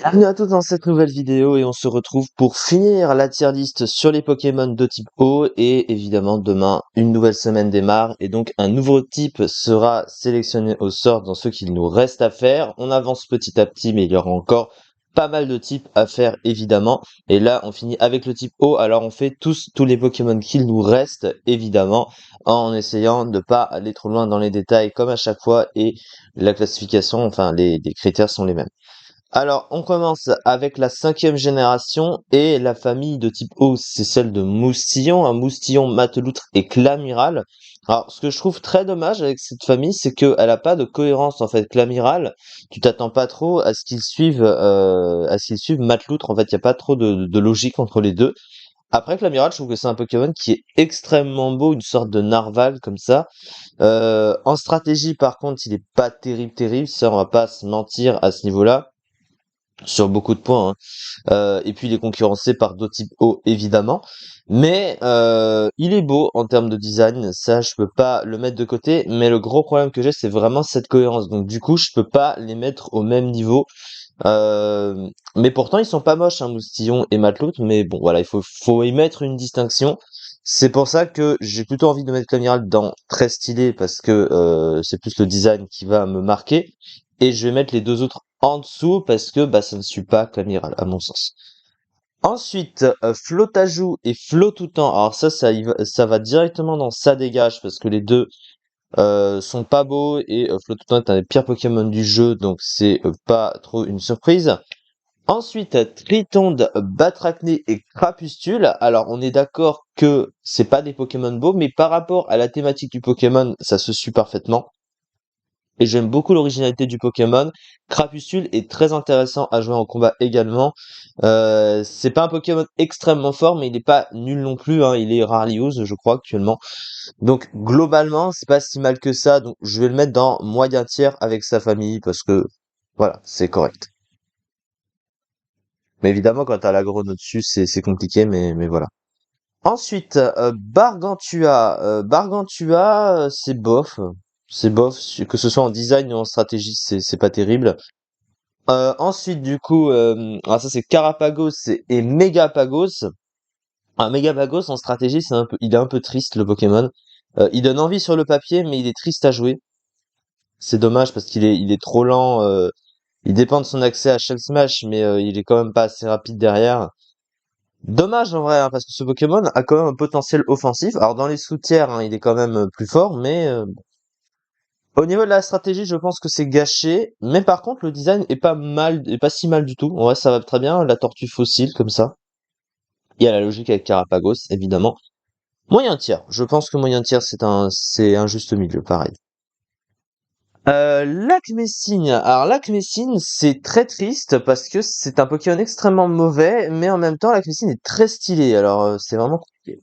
Bienvenue à tous dans cette nouvelle vidéo et on se retrouve pour finir la tier list sur les Pokémon de type eau et évidemment demain une nouvelle semaine démarre et donc un nouveau type sera sélectionné au sort dans ce qu'il nous reste à faire. On avance petit à petit mais il y aura encore pas mal de types à faire évidemment et là on finit avec le type eau, alors on fait tous les Pokémon qu'il nous reste évidemment en essayant de pas aller trop loin dans les détails comme à chaque fois et la classification, enfin les critères sont les mêmes. Alors, on commence avec la 5e génération et la famille de type eau, c'est celle de Moustillon, un Moustillon, Mateloutre et Clamiral. Alors, ce que je trouve très dommage avec cette famille, c'est qu'elle a pas de cohérence en fait. Clamiral, tu t'attends pas trop à ce qu'ils suivent Mateloutre. En fait, il y a pas trop de logique entre les deux. Après, Clamiral, je trouve que c'est un Pokémon qui est extrêmement beau, une sorte de narval comme ça. En stratégie, par contre, il est pas terrible, ça on va pas se mentir à ce niveau-là sur beaucoup de points, hein. Et puis il est concurrencé par d'autres types hauts évidemment, mais il est beau en termes de design, ça je peux pas le mettre de côté, mais le gros problème que j'ai c'est vraiment cette cohérence, donc du coup je peux pas les mettre au même niveau. Mais pourtant ils sont pas moches, hein, Moustillon et Matelote, mais bon voilà, il faut y mettre une distinction. C'est pour ça que j'ai plutôt envie de mettre l'amiral dans très stylé parce que c'est plus le design qui va me marquer, et je vais mettre les deux autres en dessous parce que bah ça ne suit pas l'amiral à mon sens. Ensuite, Flotajou et Flottoutan. Alors ça va directement dans ça dégage parce que les deux sont pas beaux et Flottoutan est un des pires Pokémon du jeu, donc c'est pas trop une surprise. Ensuite, Tritonde, Batracné et Crapustule. Alors, on est d'accord que c'est pas des Pokémon beaux, mais par rapport à la thématique du Pokémon, ça se suit parfaitement. Et j'aime beaucoup l'originalité du Pokémon. Crapustule est très intéressant à jouer en combat également. C'est pas un Pokémon extrêmement fort, mais il est pas nul non plus, hein. Il est rarely used, je crois, actuellement. Donc, globalement, c'est pas si mal que ça. Donc, je vais le mettre dans moyen tiers avec sa famille parce que, voilà, c'est correct. Mais évidemment, quand t'as l'agro au-dessus, c'est compliqué, mais voilà. Ensuite, Bargantua. Bargantua, c'est bof. C'est bof, que ce soit en design ou en stratégie, c'est pas terrible. Ensuite, du coup, alors ça c'est Carapagos et Megapagos. Un Megapagos en stratégie, il est un peu triste le Pokémon. Il donne envie sur le papier, mais il est triste à jouer. C'est dommage parce qu'il est trop lent. Il dépend de son accès à Shell Smash, mais il est quand même pas assez rapide derrière. Dommage en vrai, hein, parce que ce Pokémon a quand même un potentiel offensif. Alors dans les sous-tiers, hein, il est quand même plus fort, mais au niveau de la stratégie, je pense que c'est gâché. Mais par contre, le design est pas mal, est pas si mal du tout. Ouais, ça va très bien. La tortue fossile comme ça. Il y a la logique avec Carapagos, évidemment. Moyen tiers. Je pense que moyen tiers, c'est un juste milieu, pareil. Lac-Messine. Alors Lac-Messine, c'est très triste parce que c'est un Pokémon extrêmement mauvais, mais en même temps, Lac-Messine est très stylé. Alors c'est vraiment compliqué.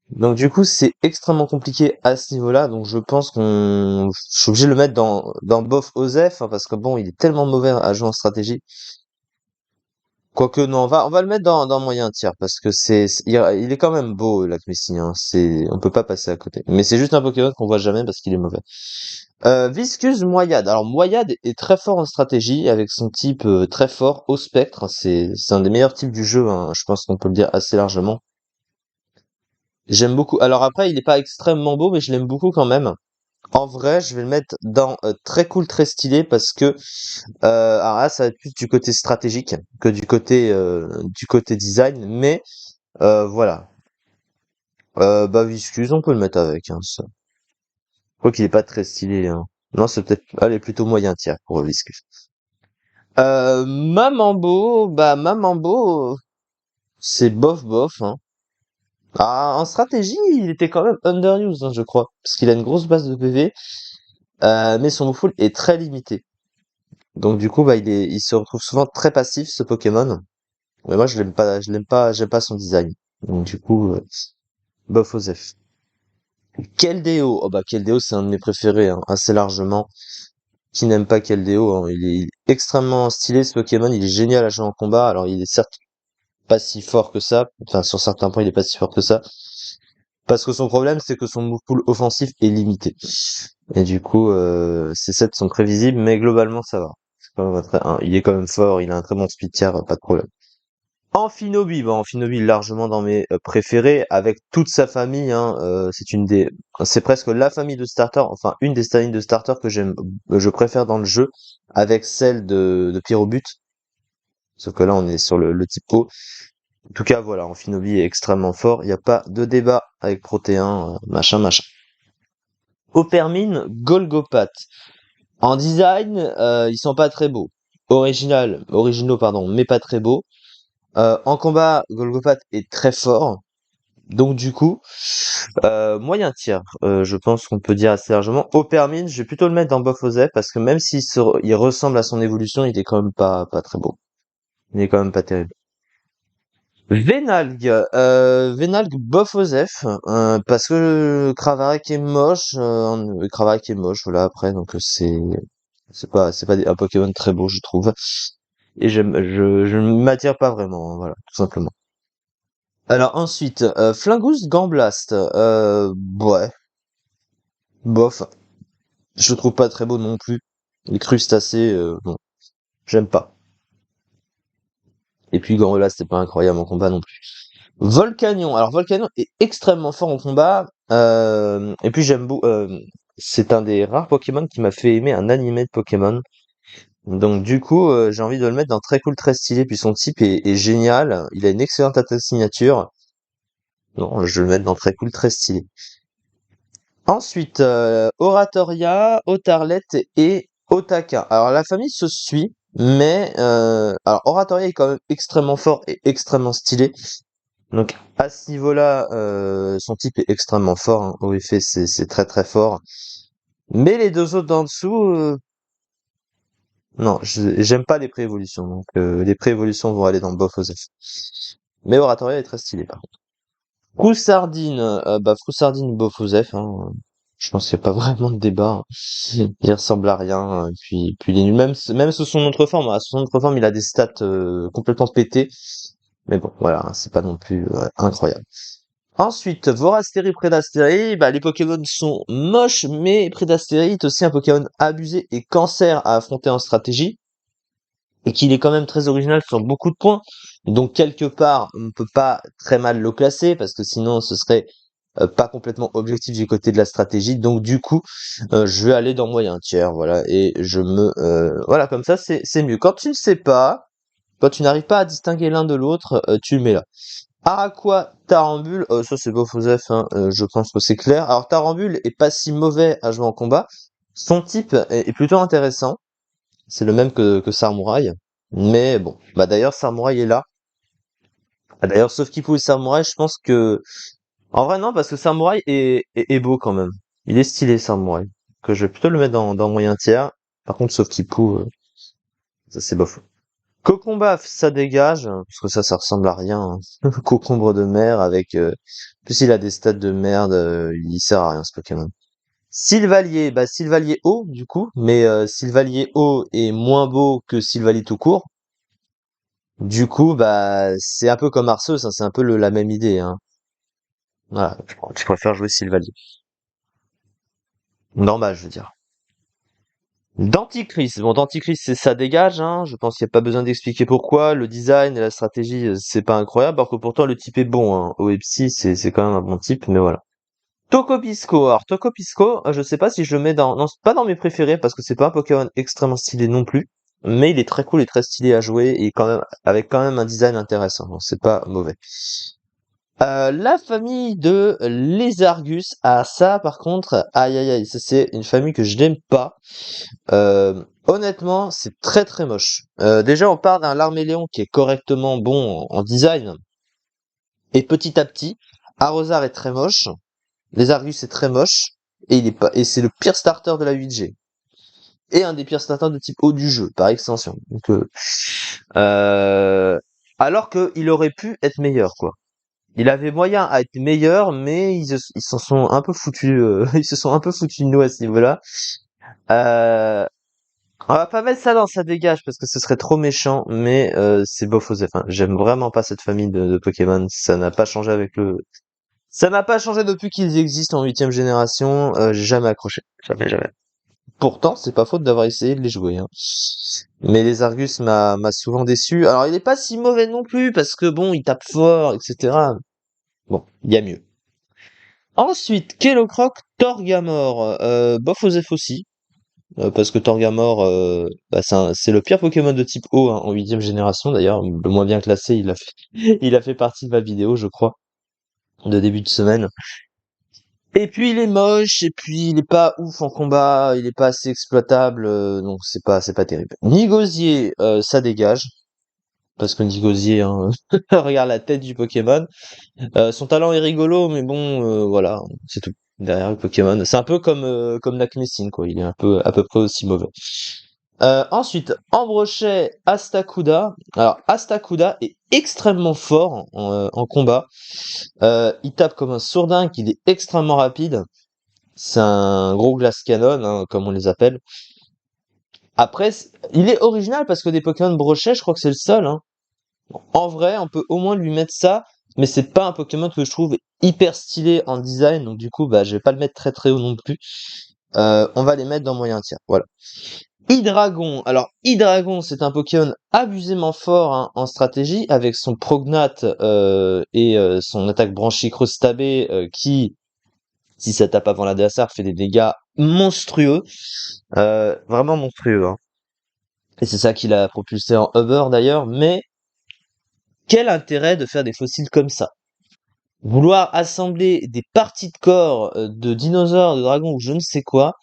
Donc du coup, c'est extrêmement compliqué à ce niveau-là. Donc je suis obligé de le mettre dans Bof Osef, hein, parce que bon, il est tellement mauvais à jouer en stratégie. Quoique non, on va le mettre dans moyen tiers parce que il est quand même beau, Lac Messi, hein. On peut pas passer à côté. Mais c'est juste un Pokémon qu'on voit jamais parce qu'il est mauvais. Viscus Moyade. Alors Moyade est très fort en stratégie avec son type très fort au spectre. C'est un des meilleurs types du jeu, hein. Je pense qu'on peut le dire assez largement. J'aime beaucoup. Alors après, il est pas extrêmement beau, mais je l'aime beaucoup quand même. En vrai, je vais le mettre dans très cool, très stylé parce que alors là, ça va être plus du côté stratégique que du côté design, mais voilà. Bah Viscus, on peut le mettre avec, hein, ça. Je crois qu'il est pas très stylé, hein. Non, c'est peut-être, allez, plutôt moyen tiers pour Viscus. Mamambo, c'est bof bof, hein. Ah, en stratégie, il était quand même underused, hein, je crois, parce qu'il a une grosse base de PV, mais son move pool est très limité. Donc du coup, bah, il se retrouve souvent très passif ce Pokémon. Mais moi, j'aime pas son design. Donc du coup, bof Osef. Keldeo, oh bah Keldeo, c'est un de mes préférés, hein, assez largement. Qui n'aime pas Keldeo, hein, il est extrêmement stylé ce Pokémon, il est génial à jouer en combat. Alors il est certes pas si fort que ça, enfin sur certains points il est pas si fort que ça. Parce que son problème, c'est que son move pool offensif est limité. Et du coup, ces sets sont prévisibles, mais globalement, ça va. C'est quand même il est quand même fort, il a un très bon speed tier, pas de problème. Amphinobi, bon, Amphinobi largement dans mes préférés, avec toute sa famille, hein, c'est presque la famille de starters, enfin une des familles de starters que je préfère dans le jeu, avec celle de Pyrobut, sauf que là on est sur le type O. En tout cas, voilà, Amphinobi est extrêmement fort, il n'y a pas de débat avec Protéin, machin, machin. Opermine, Golgopath. En design, ils sont pas très beaux. Originaux, pardon, mais pas très beaux. En combat, Golgopath est très fort. Donc du coup, moyen tiers, je pense qu'on peut dire assez largement. Opermine, je vais plutôt le mettre dans Bofozet parce que même il ressemble à son évolution, il est quand même pas très beau. Il est quand même pas terrible. Vénalgue bof Osef, parce que Kravarek est moche, Kravarek est moche, voilà, après, donc c'est pas un Pokémon très beau, je trouve. Et je ne m'attire pas vraiment, hein, voilà, tout simplement. Alors ensuite, Flingoust Gamblaste, ouais, bof, je le trouve pas très beau non plus. Les crustacés, non, j'aime pas. Et puis Gamblaste, c'est pas incroyable en combat non plus. Volcanion. Alors Volcanion est extrêmement fort en combat. Et puis c'est un des rares Pokémon qui m'a fait aimer un animé de Pokémon. Donc du coup, j'ai envie de le mettre dans très cool, très stylé. Puis son type est génial. Il a une excellente attaque signature. Non, je vais le mettre dans très cool, très stylé. Ensuite, Oratoria, Otarlet et Otaka. Alors la famille se suit, mais alors Oratoria est quand même extrêmement fort et extrêmement stylé. Donc à ce niveau-là, son type est extrêmement fort, hein. Au effet, c'est très très fort. Mais les deux autres d'en dessous, non, j'aime pas les pré-évolutions. Donc les pré-évolutions vont aller dans le bof aux F. Mais Oratoria est très stylé par contre. Froussardine, Froussardine bof aux F, hein. Je pense qu'il n'y a pas vraiment de débat, hein. Il ressemble à rien, hein. Et puis il est nul. Même sous son autre forme, hein. Sous son autre forme, il a des stats complètement pétés. Mais bon, voilà, hein, c'est pas non plus incroyable. Ensuite, Vorastéry, Prédastéry, les Pokémon sont moches, mais Prédastéry est aussi un Pokémon abusé et cancer à affronter en stratégie, et qu'il est quand même très original sur beaucoup de points. Donc quelque part, on ne peut pas très mal le classer, parce que sinon ce serait pas complètement objectif du côté de la stratégie. Donc du coup, je vais aller dans moyen tiers, voilà, et voilà, comme ça c'est mieux. Quand tu ne sais pas, quand tu n'arrives pas à distinguer l'un de l'autre, tu le mets là. Araqua Tarambule, ça c'est beau Joseph, hein, je pense que c'est clair. Alors Tarambule est pas si mauvais à jouer en combat. Son type est plutôt intéressant. C'est le même que Samouraï. Mais bon, d'ailleurs Samouraï est là. D'ailleurs, sauf qu'il et Samouraï, je pense que... En vrai non, parce que Samouraï est beau quand même. Il est stylé Samouraï. Que je vais plutôt le mettre dans moyen tiers. Par contre, sauf ça c'est bof. Cocombaf, ça dégage, parce que ça ressemble à rien, hein. Cocombre de mer avec... en plus, il a des stats de merde, il sert à rien ce Pokémon. Sylvalier, Sylvalier haut, du coup, mais Sylvalier haut est moins beau que Sylvalier tout court. Du coup, c'est un peu comme Arceus, hein, c'est un peu la même idée, hein. Voilà, je préfère jouer Sylvalier. Normal, je veux dire. Denticris. Bon, Denticris, ça dégage, hein. Je pense qu'il n'y a pas besoin d'expliquer pourquoi. Le design et la stratégie, c'est pas incroyable, alors que pourtant le type est bon, hein. OEPSI, c'est quand même un bon type, mais voilà. Tokopisco. Alors, Tokopisco, je sais pas si je le mets non, c'est pas dans mes préférés, parce que c'est pas un Pokémon extrêmement stylé non plus. Mais il est très cool et très stylé à jouer, et quand même, avec quand même un design intéressant. Donc, c'est pas mauvais. La famille de Lézargus. Ah, ça, par contre, aïe aïe aïe, ça c'est une famille que je n'aime pas. Honnêtement, c'est très très moche. Déjà, on part d'un Larméléon qui est correctement bon en design, et petit à petit, Arrosar est très moche, les Argus est très moche, et il est pas, et c'est le pire starter de la 8G. Et un des pires starters de type haut du jeu, par extension. Donc, euh, alors qu'il aurait pu être meilleur, quoi. Il avait moyen à être meilleur, mais ils s'en sont un peu foutus, ils se sont un peu foutus de nous à ce niveau-là. Euh, On va pas mettre ça dans sa dégage parce que ce serait trop méchant, mais c'est bof aux F1. J'aime vraiment pas cette famille de Pokémon. Ça n'a pas changé avec Ça n'a pas changé depuis qu'ils existent en huitième génération, j'ai jamais accroché. Jamais, jamais. Pourtant, c'est pas faute d'avoir essayé de les jouer, hein. Mais les Argus m'a souvent déçu. Alors, il est pas si mauvais non plus, parce que bon, il tape fort, etc. Bon, il y a mieux. Ensuite, Kellocroc, Torgamor, bof aux F aussi, parce que Torgamor, bah, c'est le pire Pokémon de type eau, hein, en huitième génération d'ailleurs, le moins bien classé, il a fait, il a fait partie de ma vidéo, je crois, de début de semaine. Et puis il est moche, et puis il est pas ouf en combat, il est pas assez exploitable, donc c'est pas terrible. Nigosier, ça dégage, parce que Nigosier, hein, regarde la tête du Pokémon. Son talent est rigolo, mais bon, voilà, c'est tout. Derrière le Pokémon, c'est un peu comme Nakmessine, quoi. Il est un peu à peu près aussi mauvais. Ensuite, Ambrochet, Astakuda. Alors, Astakuda est extrêmement fort en combat. Il tape comme un sourdin, il est extrêmement rapide. C'est un gros glace canon, hein, comme on les appelle. Après, il est original parce que des Pokémon Brochet, je crois que c'est le seul, hein. En vrai, on peut au moins lui mettre ça, mais c'est pas un Pokémon que je trouve hyper stylé en design, donc du coup, bah, je vais pas le mettre très très haut non plus. On va les mettre dans moyen tiers, voilà. Hydreigon. Alors, Hydreigon, c'est un Pokémon abusément fort, hein, en stratégie, avec son Prognate et son attaque branchie cross-stabée qui, si ça tape avant l'adversaire, fait des dégâts monstrueux. Vraiment monstrueux, hein. Et c'est ça qui l'a propulsé en hover d'ailleurs, mais quel intérêt de faire des fossiles comme ça? Vouloir assembler des parties de corps de dinosaures, de dragons ou je ne sais quoi,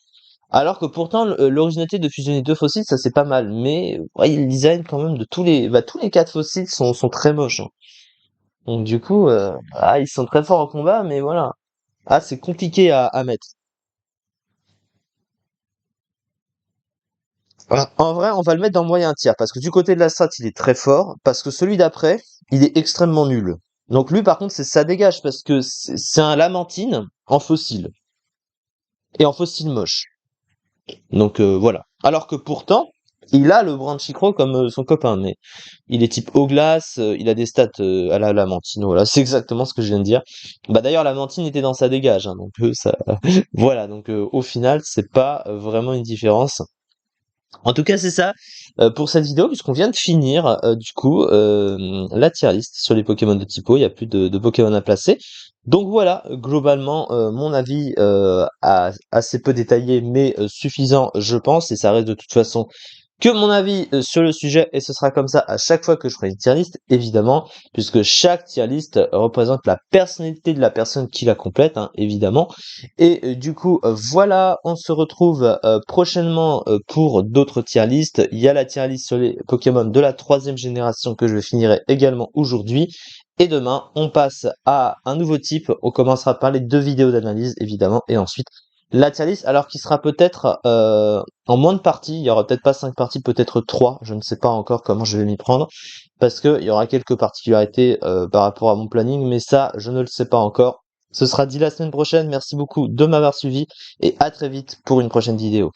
alors que pourtant l'originalité de fusionner deux fossiles, ça c'est pas mal, mais ouais, le design quand même de tous les quatre fossiles sont très moches, hein. Donc du coup, ils sont très forts en combat, mais voilà. Ah, c'est compliqué à mettre. Voilà. En vrai, on va le mettre dans moyen tiers, parce que du côté de la strat, il est très fort, parce que celui d'après, il est extrêmement nul. Donc lui, par contre, ça dégage, parce que c'est un Lamantine en fossile, et en fossile moche. Donc voilà. Alors que pourtant, il a le Branchicro comme son copain, mais il est type eau glace, il a des stats à la Lamantine, voilà, c'est exactement ce que je viens de dire. Bah d'ailleurs, la Lamantine était dans sa dégage, hein, donc ça, voilà, donc au final, c'est pas vraiment une différence. En tout cas, c'est ça pour cette vidéo, puisqu'on vient de finir du coup la tier list sur les Pokémon de typo. Il y a plus de Pokémon à placer. Donc voilà, globalement, mon avis assez peu détaillé, mais suffisant, je pense, et ça reste de toute façon que mon avis sur le sujet, et ce sera comme ça à chaque fois que je ferai une tier list, évidemment, puisque chaque tier list représente la personnalité de la personne qui la complète, hein, évidemment. Et du coup, voilà, on se retrouve prochainement pour d'autres tier lists. Il y a la tier list sur les Pokémon de la troisième génération que je finirai également aujourd'hui. Et demain, on passe à un nouveau type. On commencera par les deux vidéos d'analyse, évidemment, et ensuite la tier list, alors qui sera peut-être en moins de parties. Il y aura peut-être pas 5 parties, peut-être 3. Je ne sais pas encore comment je vais m'y prendre, parce que il y aura quelques particularités par rapport à mon planning, mais ça, je ne le sais pas encore. Ce sera dit la semaine prochaine. Merci beaucoup de m'avoir suivi et à très vite pour une prochaine vidéo.